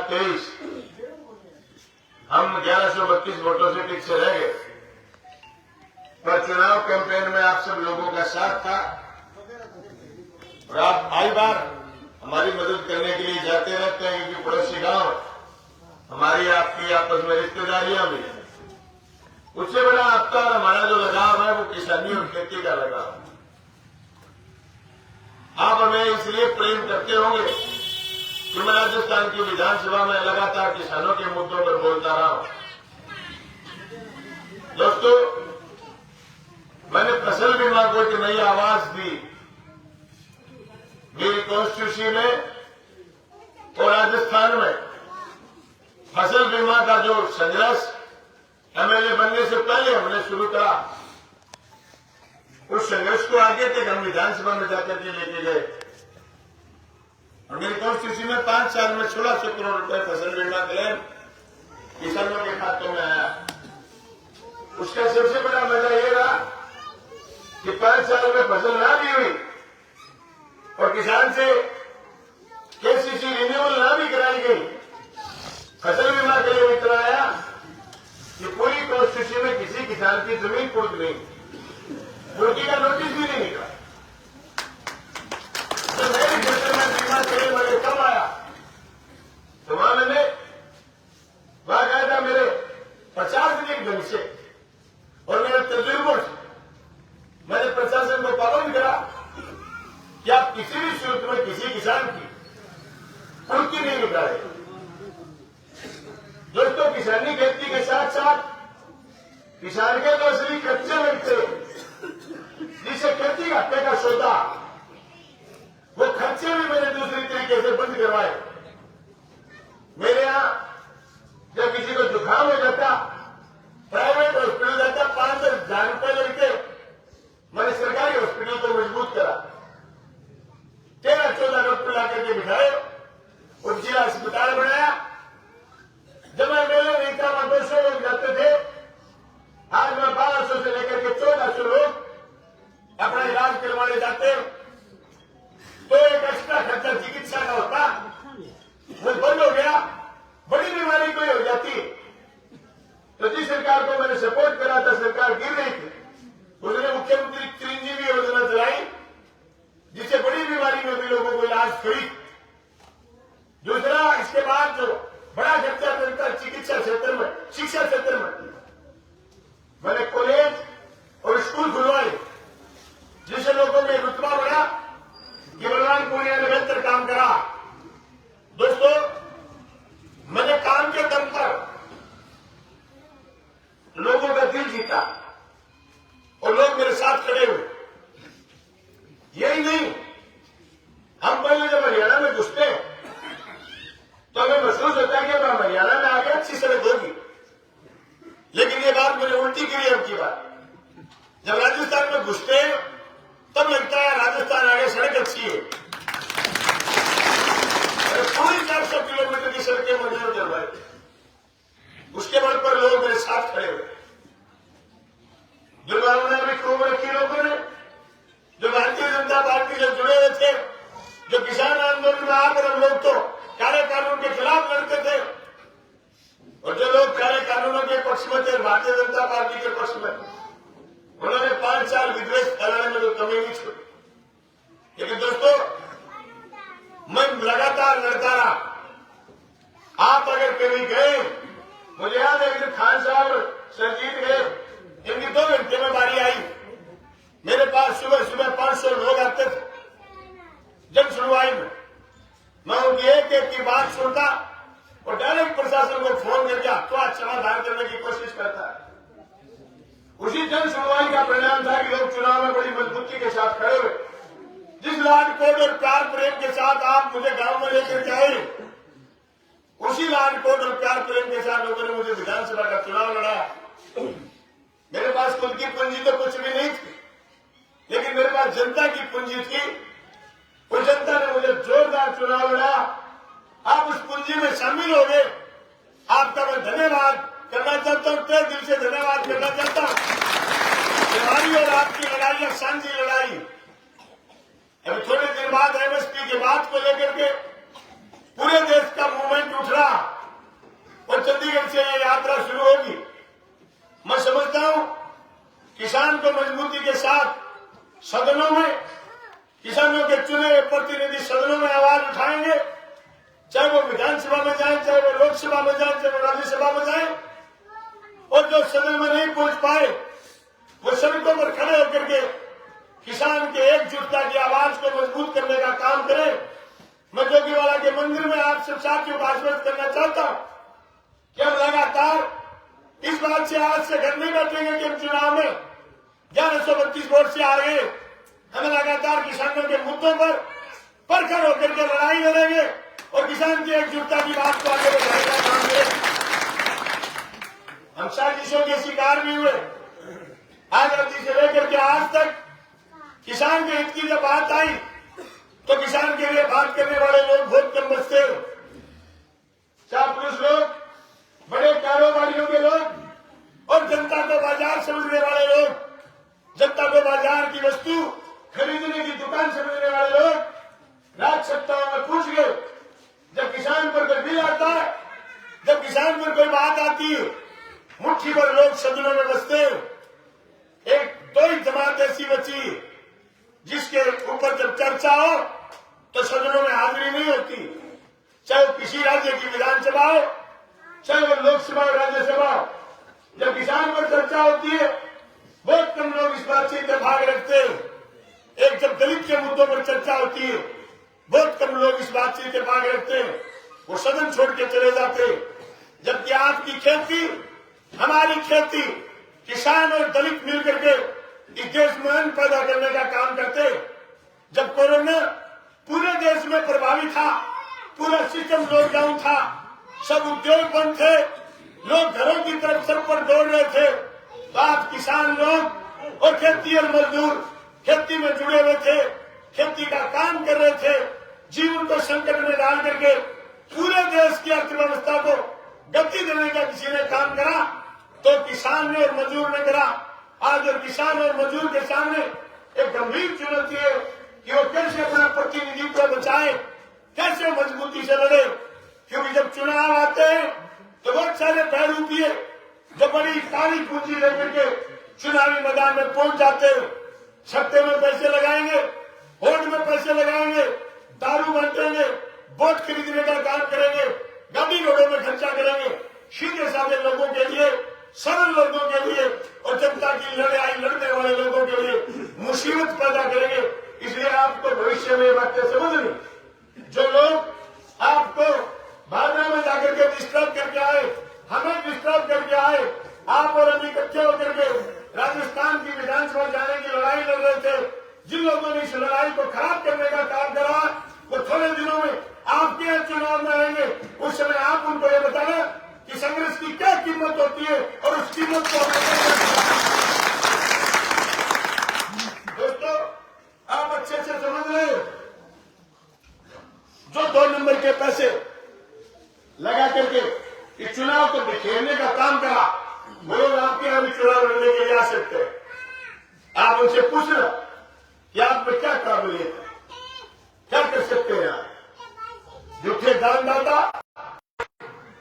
2023 हम 1132 वोटों से पीछे रह गए, पर चुनाव कैंपेन में आप सब लोगों का साथ था और आप आई बार हमारी मदद करने के लिए जाते रहते हैं, क्योंकि पड़ोसी गांव हमारी आपकी आपस में रिश्तेदारियां भी हैं। उससे बड़ा आपका और हमारा जो लगाव है वो किसानी और खेती का लगाव है। आप हमें इसलिए प्रेम करते होंगे कि मैं राजस्थान की विधानसभा में लगातार किसानों के मुद्दों पर बोलता रहा हूं। दोस्तों, मैंने फसल बीमा को एक नई आवाज दी। मेरी कॉन्स्टिट्यूंसी में और राजस्थान में फसल बीमा का जो संघर्ष एमएलए बनने से पहले हमने शुरू करा, उस संघर्ष को आगे तक हम विधानसभा में जाकर के लेके गए और मेरी कॉन्स्टिट्यूंसी में 5 साल में 1600 करोड़ रुपए फसल बीमा क्लेम किसानों के खातों में आया। उसका सबसे बड़ा मजा ये रहा कि 5 साल में फसल ना भी हुई और किसान से केसीसी रिन्यूअल ना भी कराई गई, फसल बीमा के लिए इतना आया कि पूरी कॉन्स्टिट्यूंसी में किसी किसान की जमीन कुर्क नहीं, कुर्की का नोटिस भी नहीं निकला। तो मेरी फसल में बीमा क्लेम मुझे कब आया, तो वहां मैंने वहां कहा था मेरे 50 दिन ढंग से और मेरे तजुर्बों से मैंने प्रशासन को पाबंद करा कि आप किसी भी सूरत में किसी किसान की कुर्की नहीं निकाले। दोस्तों, किसानी खेती के साथ साथ किसान के तो असली खर्चे लगते, जिसे खेती घाटे का सौदा, वो खर्चे भी मैंने दूसरी तरीके से बंद करवाए। मेरे यहां जब किसी को जुकाम हो जाता, प्राइवेट हॉस्पिटल जाता, 5,000 रुपए लेके मैंने सरकारी हॉस्पिटल को मजबूत करा। 13-14 डॉक्टर लाकर के बिठाए और जिला अस्पताल बनाया। जब मैं मेले नहीं था, वहां 200 लोग जाते थे, आज मैं 1200 से लेकर के 1400 लोग अपना इलाज करवाने जाते। तो एक एक्स्ट्रा खर्चा चिकित्सा का होता, वो बंद हो गया। बड़ी बीमारी कोई हो जाती तो जिस सरकार को मैंने सपोर्ट करा था, सरकार गिर रही थी, उसने मुख्यमंत्री चिरंजीवी योजना चलाई, जिससे बड़ी बीमारी में भी लोगों को इलाज फ्री। दूसरा, इसके बाद जो बड़ा खर्चा करता है चिकित्सा क्षेत्र में, शिक्षा क्षेत्र में, मैंने कॉलेज और स्कूल खुलवाए, जिससे लोगों में रुतबा बढ़ा कि बलवान पूर्णिया ने बेहतर काम करा। दोस्तों, मैंने काम के दम पर लोगों का दिल जीता और लोग मेरे साथ खड़े हुए। यही नहीं, हम पहले जब हरियाणा में घुसते तो हमें महसूस होता है कि अब हरियाणा में आगे अच्छी सड़क होगी, लेकिन ये बात मैंने उल्टी करी। अब की बात, जब राजस्थान में घुसते तब लगता है राजस्थान आगे सड़क अच्छी है। पूरी 400 किलोमीटर की सड़कें मंजूर करवाई, उसके बल पर लोग मेरे साथ खड़े हुए। दुर्भावना भी खूब रखी लोगों ने, जो भारतीय जनता पार्टी से जुड़े हुए थे, जो किसान आंदोलन में आकर हम लोग तो काले कानून के खिलाफ लड़ते थे, और जो लोग काले कानूनों के पक्ष में थे, भारतीय जनता पार्टी के पक्ष में, उन्होंने 5 साल विद्वेष फैलाने में तो कमी नहीं छोड़ी। लेकिन दोस्तों, मैं लगातार लड़ता रहा। आप अगर कभी गए, मुझे याद है कि खान साहब सरजीत गए, इनकी 2 घंटे में बारी आई। मेरे पास सुबह सुबह 500 लोग आते थे जन सुनवाई में। मैं उनकी एक एक की बात सुनता और डायरेक्ट प्रशासन को फोन करके आपको समाधान करने की कोशिश करता। उसी जन सुनवाई का परिणाम था कि लोग चुनाव में बड़ी मजबूती के साथ खड़े हुए। जिस लाड कोड और प्यार प्रेम के साथ आप मुझे गांव में लेकर के आए, उसी लाड कोड और प्यार प्रेम के साथ लोगों ने मुझे विधानसभा का चुनाव लड़ाया। मेरे पास खुद की पूंजी तो कुछ भी नहीं थी, लेकिन मेरे पास जनता की पूंजी थी। उस जनता ने मुझे जोरदार चुनाव लड़ा। आप उस पूंजी में शामिल हो गए, आपका मैं धन्यवाद करना चाहता हूं, तहे दिल से धन्यवाद करना चाहता हूं। हमारी और आपकी लड़ाई है साझी लड़ाई। अभी थोड़े दिन बाद एमएसपी की बात को लेकर के पूरे देश का मूवमेंट उठ रहा। चाहे वो विधानसभा में जाए, चाहे वो लोकसभा में जाए, चाहे वो राज्यसभा में जाए, और जो सदन में नहीं पहुंच पाए वो सड़कों पर खड़े होकर के किसान के एकजुटता की आवाज को मजबूत करने का काम करें। मैं जोगीवाड़ा के मंदिर में आप सब साथियों को आश्वस्त करना चाहता हूं कि हम लगातार इस बात से आज से घर नहीं बैठेंगे कि हम चुनाव में 1132 वोट से आ रहे हैं। हमें लगातार किसानों के मुद्दों पर परखर होकर के लड़ाई लड़ेंगे और किसान की एकजुटता की बात को आगे बढ़ाने का काम करेंगे। हम साजिशों के शिकार भी हुए। आजादी से लेकर के आज तक किसान के हित की जब बात आई तो किसान के लिए बात करने वाले लोग बहुत कम बचते हैं। चापलूस लोग, बड़े कारोबारियों के लोग और जनता को बाजार समझने वाले लोग, जनता को बाजार की वस्तु खरीदने की दुकान समझने वाले लोग राज सत्ताओं में पूछ गए। जब किसान पर कोई बिल आता है, जब किसान पर कोई बात आती है, मुट्ठी भर लोग सदनों में बसते हैं। एक दो ही जमात ऐसी बची जिसके ऊपर जब चर्चा हो तो सदनों में हाजिरी नहीं होती, चाहे वो किसी राज्य की विधानसभा हो, चाहे वो लोकसभा और राज्यसभा हो। जब किसान पर चर्चा होती है बहुत कम लोग इस बातचीत में भाग रखते हैं। एक जब दलित के मुद्दों पर चर्चा होती है बहुत कम लोग इस बातचीत में भाग रखते हैं, वो सदन छोड़ के चले जाते हैं। जबकि आपकी खेती, हमारी खेती, किसान और दलित मिलकर के इस देश में अन्न पैदा करने का काम करते। जब कोरोना पूरे देश में प्रभावी था, पूरा सिस्टम लॉकडाउन था, सब उद्योग बंद थे, लोग घरों की तरफ सब पर दौड़ रहे थे, तो आप किसान लोग और खेती और मजदूर खेती में जुड़े हुए थे, खेती का काम कर रहे थे, जीवन को संकट में डाल करके पूरे देश की अर्थव्यवस्था को गति देने का किसी ने काम करा तो किसान ने और मजदूर ने करा। आज और किसान और मजदूर के सामने एक गंभीर चुनौती है कि वो कैसे अपना प्रतिनिधित्व बचाए, कैसे मजबूती से लड़े। क्योंकि जब चुनाव आते हैं तो बहुत सारे बहरूपिये जो बड़ी काली पूंजी लेकर के चुनावी मैदान में पहुंच जाते हैं, सत्ते में पैसे लगाएंगे, वोट में पैसे लगाएंगे, दारू बांटेंगे, वोट खरीदने का काम करेंगे, गाड़ी घोड़ों में खर्चा करेंगे, सीधे साधे लोगों के लिए, सरल लोगों के लिए और जनता की लड़ाई लड़ने वाले लोगों के लिए मुसीबत पैदा करेंगे। इसलिए आपको भविष्य में बातें समझनी। जो लोग आपको भावना में जाकर के डिस्टर्ब करके आए, हमें डिस्टर्ब करके आए, आप और हम इकट्ठे होकर के राजस्थान की विधानसभा जाने की लड़ाई लड़ रहे थे, जिन लोगों ने इस लड़ाई को खराब करने का काम करा वो थोड़े दिनों में आपके यहाँ चुनाव में आएंगे। उस समय आप उनको ये बताना कि संघर्ष की क्या कीमत होती है और उस कीमत को दोस्तों आप अच्छे से समझ रहे हो। जो 2 नंबर के पैसे लगा करके इस चुनाव को बिखेरने का काम करा वो लोग आपके यहाँ भी चुनाव लड़ने के लिए आ सकते हैं। आप उनसे पूछना कि आप में क्या काबिलियत है, क्या कर सकते हैं आप। झूठे दानदाता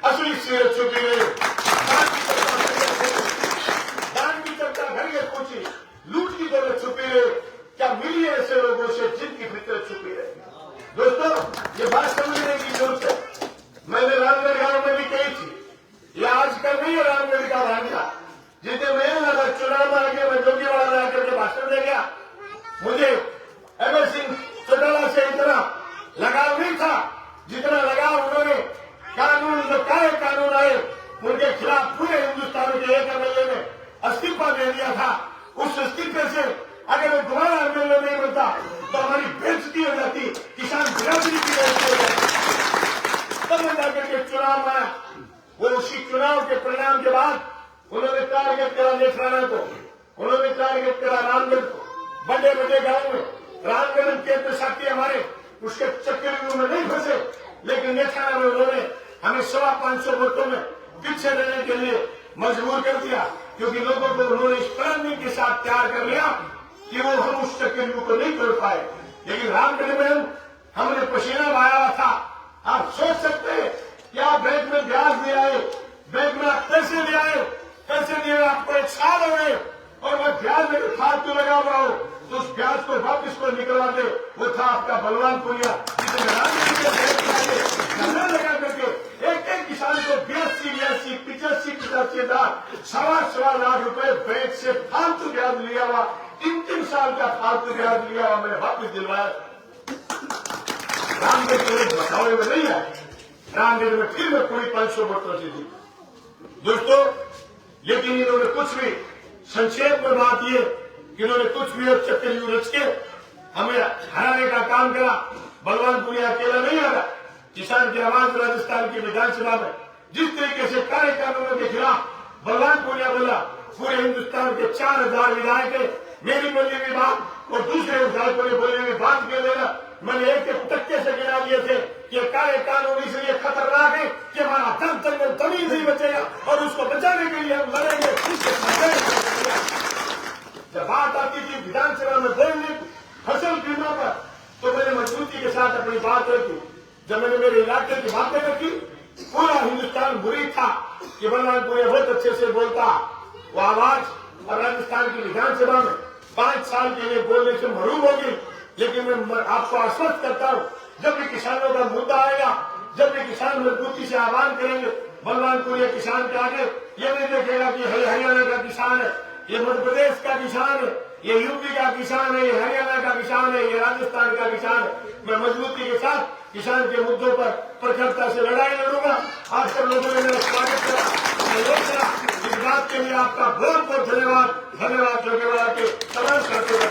असली सीरत छुपी नहीं। दान की चर्चा घर के पूछी, लूट की दौलत छुपी रहे। क्या मिली ऐसे लोगों से जिनकी फितरत छुपी रहे। दोस्तों ये बात समझने की जरूरत है। मैंने रामगढ़ गांव में भी कही थी, ये आज का नहीं है रामगढ़ का भांजा। जितने मैं चुनाव में आगे मैं जोगीवाड़ा में आकर के भाषण दे गया, मुझे अमर सिंह चौटाला से इतना लगाव नहीं था जितना लगाव उन्होंने कानून नकारे कानून आए उनके खिलाफ पूरे हिंदुस्तान के एक एमएलए ने इस्तीफा दे दिया था। उस इस्तीफे से अगर वो दोबारा एमएलए नहीं बनता तो हमारी बेइज्जती हो जाती, किसान बिरादरी की बेइज्जती हो जाती। तब मैं जाकर के चुनाव में वो उसी चुनाव के परिणाम के बाद उन्होंने टारगेट करा नेत्राना को, उन्होंने टारगेट करा रामगढ़ को। बड़े बड़े गांव में रामगढ़ के साथी हमारे उसके चक्कर में नहीं फंसे, लेकिन नेत्राना में उन्होंने हमें 550 वोटों में पीछे रहने के लिए मजबूर कर दिया। क्योंकि लोगों को उन्होंने इस प्लानिंग के साथ तैयार कर लिया कि वो हम उस चक्कर को नहीं कर पाए। लेकिन रामगढ़ में हमने पसीना बहाया था। आप सोच सकते हैं कि आप बैंक में ब्याज ले आए, बैंक में आप पैसे ले आए, पैसे दिए आपको 1 साल हो गए और मैं ब्याज में फालतू लगा हुआ हूं तो उस ब्याज को वापिस को निकलवा दे। वो था आपका बलवान पुनिया जिसे रामगढ़ के बैंक में लाख रुपए बैंक से फालतू ब्याज लिया हुआ, 3 साल का फालतू ब्याज लिया हुआ मैंने वापस दिलवाया। रामगढ़ के बचावे में नहीं आए, रामगढ़ में फिर मैं पूरी 500 वोटों से दी दोस्तों। लेकिन इन्होंने कुछ भी, संक्षेप में बात ये कि इन्होंने कुछ भी और चक्कर रच के हमें हराने का काम करा। बलवान पुनिया अकेला नहीं आ रहा, किसान की आवाज राजस्थान की विधानसभा में जिस तरीके से काले कानूनों के खिलाफ बलवान पुनिया बोला, पूरे हिंदुस्तान के 4000 विधायक मेरी बोली हुई बात और दूसरे विधायकों ने बोली हुई बात के लेना मैंने एक टक्के से गिरा दिए थे कि काले कानून इसलिए खतरनाक है कि हमारा धन जंगल तमीज नहीं बचेगा और उसको बचाने के लिए हम लड़ेंगे। जब बात आती थी विधानसभा में बोलने फसल बीमा पर, तो मैंने मजबूती के साथ अपनी बात रखी। जब मैंने मेरे इलाके की बातें रखी, पूरा हिंदुस्तान बुरी था कि बलवानपुर बहुत अच्छे से बोलता, वो आवाज और राजस्थान की विधानसभा में 5 साल के लिए बोलने से महरूम होगी। लेकिन मैं आपको आश्वस्त करता हूं, जब भी किसानों का मुद्दा आएगा, जब भी किसान मजबूती से आह्वान करेंगे, बलवानपुर ये किसान के आगे ये नहीं देखेगा कि हरियाणा का किसान है, ये मध्य प्रदेश का किसान है, ये यूपी का किसान है, ये हरियाणा का किसान है, ये राजस्थान का किसान है। मैं मजबूती के साथ किसान के मुद्दों पर प्रखरता से लड़ाई लड़ूंगा। आज सब लोगों ने मेरा स्वागत करा, सहयोग करा, इस बात के लिए आपका बहुत बहुत धन्यवाद। धन्यवाद जो के तमाम करते हुए